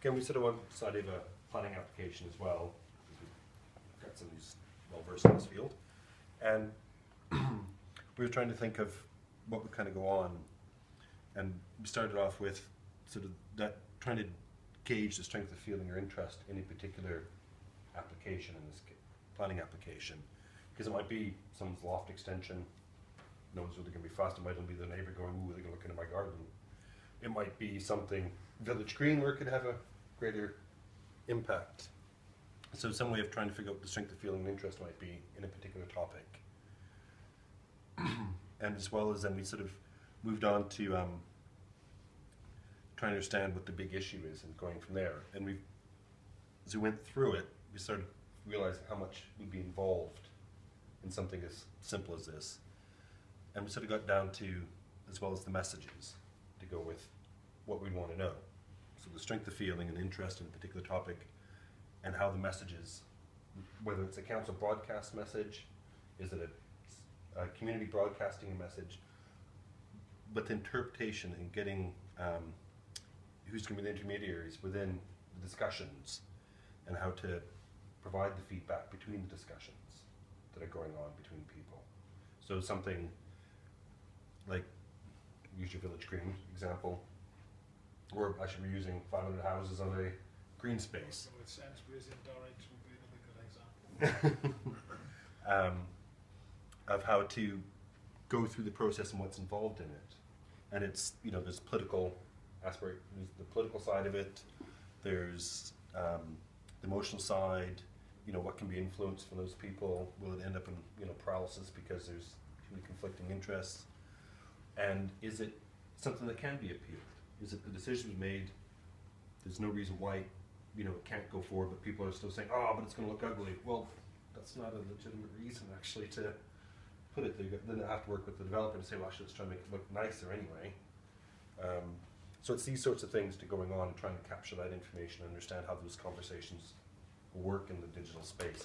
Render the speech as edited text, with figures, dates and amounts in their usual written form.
Again, we sort of one side of a planning application as well, because we've got somebody who's well versed in this field, and we were trying to think of what would kind of go on, and we started off with sort of that trying to gauge the strength of feeling or interest in a particular application, in this planning application, because it might be someone's loft extension, knows where they're going to be fast. It might be the neighbour going, ooh, they're going to look into my garden. It might be something village green where it could have a greater impact. So some way of trying to figure out what the strength of feeling and interest might be in a particular topic. And as well as then we sort of moved on to trying to understand what the big issue is and going from there. And we, as we went through it, we started realizing how much would be involved in something as simple as this. And we sort of got down to, as well as the messages, to go with what we'd want to know. So the strength of feeling and interest in a particular topic, and how the messages, whether it's a council broadcast message, is it a community broadcasting a message, but the interpretation and getting who's going to be the intermediaries within the discussions, and how to provide the feedback between the discussions that are going on between people. So something like, use your village green example, or actually we're using 500 houses on a green space. With Sainsbury's in Dorrit would be another good example. Of how to go through the process and what's involved in it. And it's, you know, there's political aspect, there's the political side of it, there's the emotional side, you know, what can be influenced from those people, will it end up in, you know, paralysis because there's too many conflicting interests, and is it something that can be appealed? Is it the decision was made, there's no reason why, you know, it can't go forward, but people are still saying, oh, but it's going to look ugly. Well, that's not a legitimate reason actually to put it there. Then they have to work with the developer and say, well, actually, let's try to make it look nicer anyway. So it's these sorts of things to going on and trying to capture that information and understand how those conversations work in the digital space.